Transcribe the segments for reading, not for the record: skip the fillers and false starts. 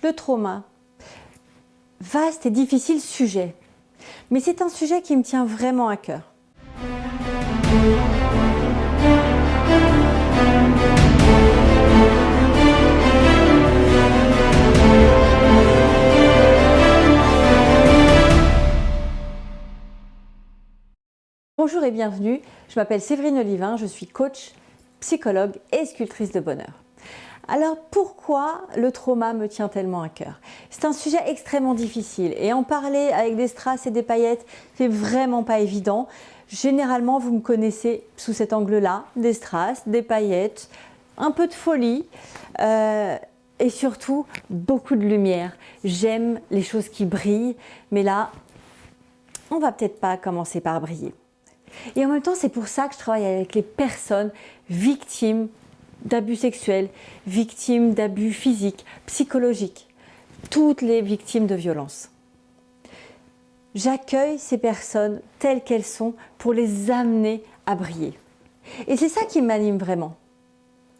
le trauma. Vaste et difficile sujet, mais c'est un sujet qui me tient vraiment à cœur. Bonjour et bienvenue, je m'appelle Séverine Olivin, je suis coach, psychologue et sculptrice de bonheur. Alors pourquoi le trauma me tient tellement à cœur? C'est un sujet extrêmement difficile et en parler avec des strass et des paillettes, c'est vraiment pas évident. Généralement, vous me connaissez sous cet angle-là, des strass, des paillettes, un peu de folie et surtout beaucoup de lumière. J'aime les choses qui brillent, mais là, on va peut-être pas commencer par briller. Et en même temps, c'est pour ça que je travaille avec les personnes victimes d'abus sexuels, victimes d'abus physiques, psychologiques, toutes les victimes de violences. J'accueille ces personnes telles qu'elles sont pour les amener à briller. Et c'est ça qui m'anime vraiment.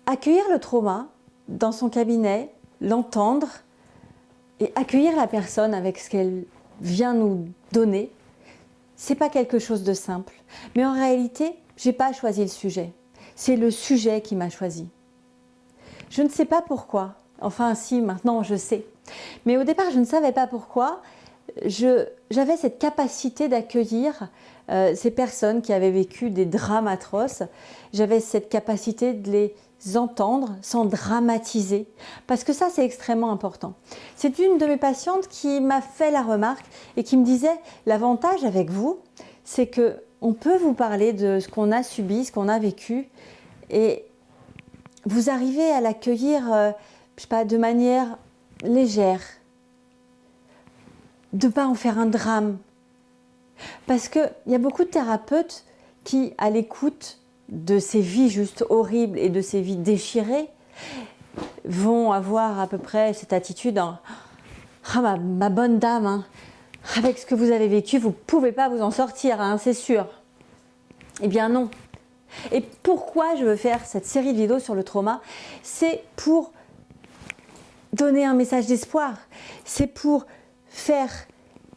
Accueillir le trauma dans son cabinet, l'entendre et accueillir la personne avec ce qu'elle vient nous donner, c'est pas quelque chose de simple. Mais en réalité, j'ai pas choisi le sujet. C'est le sujet qui m'a choisi. Je ne sais pas pourquoi. Enfin, si, maintenant je sais. Mais au départ, je ne savais pas pourquoi. J'avais cette capacité d'accueillir ces personnes qui avaient vécu des drames atroces. J'avais cette capacité de les entendre sans dramatiser. Parce que ça, c'est extrêmement important. C'est une de mes patientes qui m'a fait la remarque et qui me disait « L'avantage avec vous, c'est que on peut vous parler de ce qu'on a subi, ce qu'on a vécu et vous arrivez à l'accueillir je sais pas, de manière légère, de ne pas en faire un drame. » Parce qu'il y a beaucoup de thérapeutes qui, à l'écoute de ces vies juste horribles et de ces vies déchirées, vont avoir à peu près cette attitude en « Ah, ma bonne dame, hein, avec ce que vous avez vécu, vous ne pouvez pas vous en sortir, hein, c'est sûr. » Eh bien non. Et pourquoi je veux faire cette série de vidéos sur le trauma? C'est pour donner un message d'espoir. C'est pour faire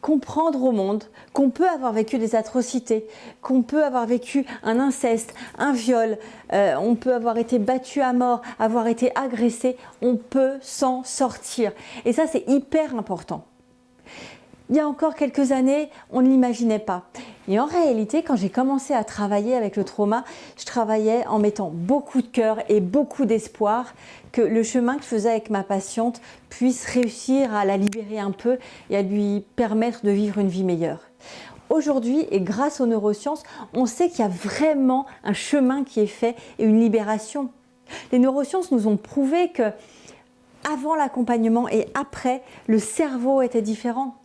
comprendre au monde qu'on peut avoir vécu des atrocités, qu'on peut avoir vécu un inceste, un viol, on peut avoir été battu à mort, avoir été agressé, on peut s'en sortir. Et ça, c'est hyper important. Il y a encore quelques années, on ne l'imaginait pas. Et en réalité, quand j'ai commencé à travailler avec le trauma, je travaillais en mettant beaucoup de cœur et beaucoup d'espoir que le chemin que je faisais avec ma patiente puisse réussir à la libérer un peu et à lui permettre de vivre une vie meilleure. Aujourd'hui, et grâce aux neurosciences, on sait qu'il y a vraiment un chemin qui est fait et une libération. Les neurosciences nous ont prouvé que avant l'accompagnement et après, le cerveau était différent.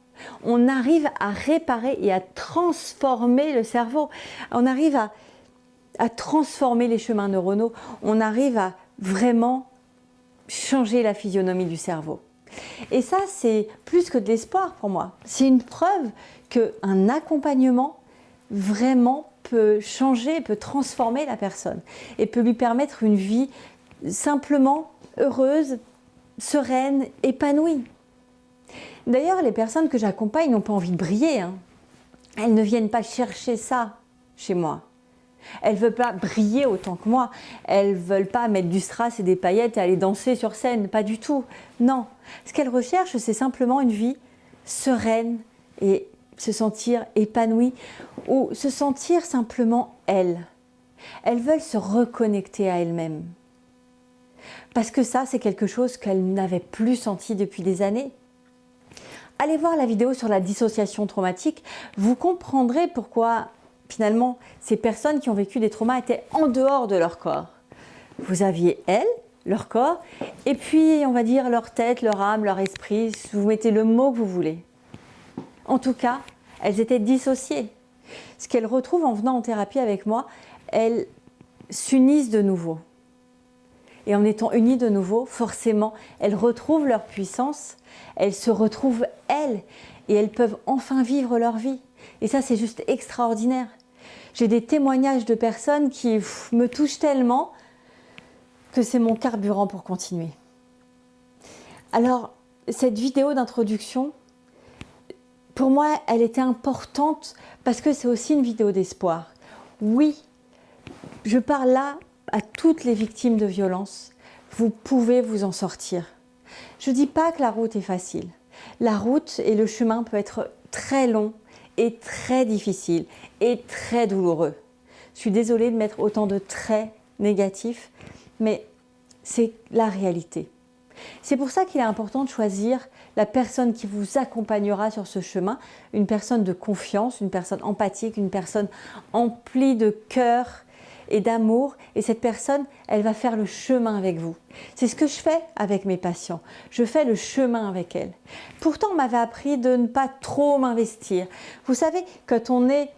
On arrive à réparer et à transformer le cerveau. On arrive à transformer les chemins neuronaux. On arrive à vraiment changer la physionomie du cerveau. Et ça, c'est plus que de l'espoir pour moi. C'est une preuve qu'un accompagnement vraiment peut changer, peut transformer la personne et peut lui permettre une vie simplement heureuse, sereine, épanouie. D'ailleurs, les personnes que j'accompagne n'ont pas envie de briller, hein. Elles ne viennent pas chercher ça chez moi. Elles ne veulent pas briller autant que moi. Elles ne veulent pas mettre du strass et des paillettes et aller danser sur scène. Pas du tout. Non. Ce qu'elles recherchent, c'est simplement une vie sereine et se sentir épanouie ou se sentir simplement elles. Elles veulent se reconnecter à elles-mêmes. Parce que ça, c'est quelque chose qu'elles n'avaient plus senti depuis des années. Allez voir la vidéo sur la dissociation traumatique, vous comprendrez pourquoi finalement ces personnes qui ont vécu des traumas étaient en dehors de leur corps. Vous aviez elles, leur corps, et puis on va dire leur tête, leur âme, leur esprit, vous mettez le mot que vous voulez. En tout cas, elles étaient dissociées. Ce qu'elles retrouvent en venant en thérapie avec moi, elles s'unissent de nouveau. Et en étant unies de nouveau, forcément, elles retrouvent leur puissance, elles se retrouvent elles, et elles peuvent enfin vivre leur vie. Et ça, c'est juste extraordinaire. J'ai des témoignages de personnes qui me touchent tellement que c'est mon carburant pour continuer. Alors, cette vidéo d'introduction, pour moi, elle était importante parce que c'est aussi une vidéo d'espoir. Oui, je parle là à toutes les victimes de violences. Vous pouvez vous en sortir. Je ne dis pas que la route est facile. La route et le chemin peut être très long et très difficile et très douloureux. Je suis désolée de mettre autant de traits négatifs, mais c'est la réalité. C'est pour ça qu'il est important de choisir la personne qui vous accompagnera sur ce chemin, une personne de confiance, une personne empathique, une personne emplie de cœur et d'amour. Et cette personne, elle va faire le chemin avec vous. C'est ce que je fais avec mes patients. Je fais le chemin avec elles. Pourtant, on m'avait appris de ne pas trop m'investir. Vous savez, quand on est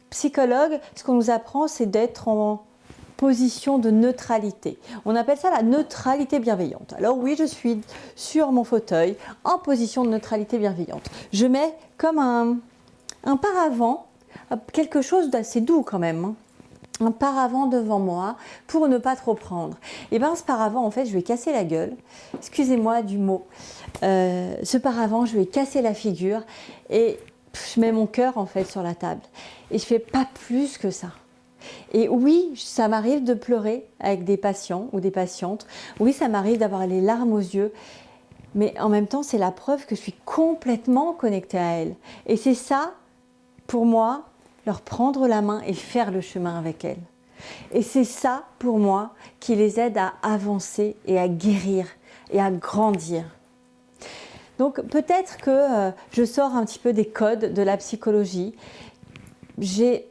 psychologue, ce qu'on nous apprend, c'est d'être en position de neutralité. On appelle ça la neutralité bienveillante. Alors oui, je suis sur mon fauteuil en position de neutralité bienveillante. Je mets comme un paravent, quelque chose d'assez doux quand même, hein, un paravent devant moi pour ne pas trop prendre. Et bien ce paravent, en fait, je vais casser la gueule, excusez-moi du mot, ce paravent, je vais casser la figure et je mets mon cœur en fait sur la table. Et je fais pas plus que ça. Et oui, ça m'arrive de pleurer avec des patients ou des patientes. Oui, ça m'arrive d'avoir les larmes aux yeux. Mais en même temps, c'est la preuve que je suis complètement connectée à elles. Et c'est ça, pour moi, leur prendre la main et faire le chemin avec elles. Et c'est ça, pour moi, qui les aide à avancer et à guérir et à grandir. Donc peut-être que je sors un petit peu des codes de la psychologie. J'ai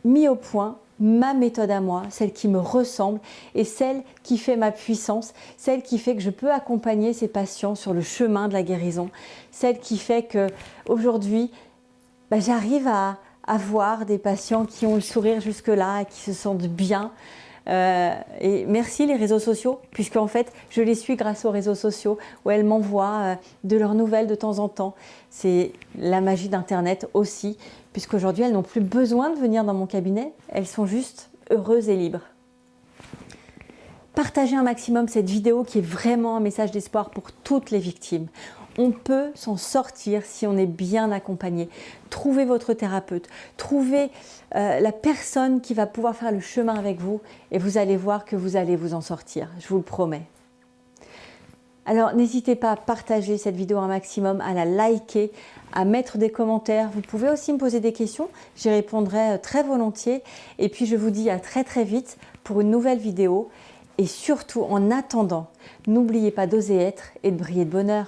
mis au point ma méthode à moi, celle qui me ressemble et celle qui fait ma puissance, celle qui fait que je peux accompagner ces patients sur le chemin de la guérison, celle qui fait que aujourd'hui, j'arrive à voir des patients qui ont le sourire jusque-là, qui se sentent bien. Et merci les réseaux sociaux, puisque en fait je les suis grâce aux réseaux sociaux où elles m'envoient de leurs nouvelles de temps en temps. C'est la magie d'Internet aussi, puisqu'aujourd'hui elles n'ont plus besoin de venir dans mon cabinet, elles sont juste heureuses et libres. Partagez un maximum cette vidéo qui est vraiment un message d'espoir pour toutes les victimes. On peut s'en sortir si on est bien accompagné. Trouvez votre thérapeute, trouvez la personne qui va pouvoir faire le chemin avec vous et vous allez voir que vous allez vous en sortir, je vous le promets. Alors n'hésitez pas à partager cette vidéo un maximum, à la liker, à mettre des commentaires. Vous pouvez aussi me poser des questions, j'y répondrai très volontiers. Et puis je vous dis à très très vite pour une nouvelle vidéo. Et surtout en attendant, n'oubliez pas d'oser être et de briller de bonheur.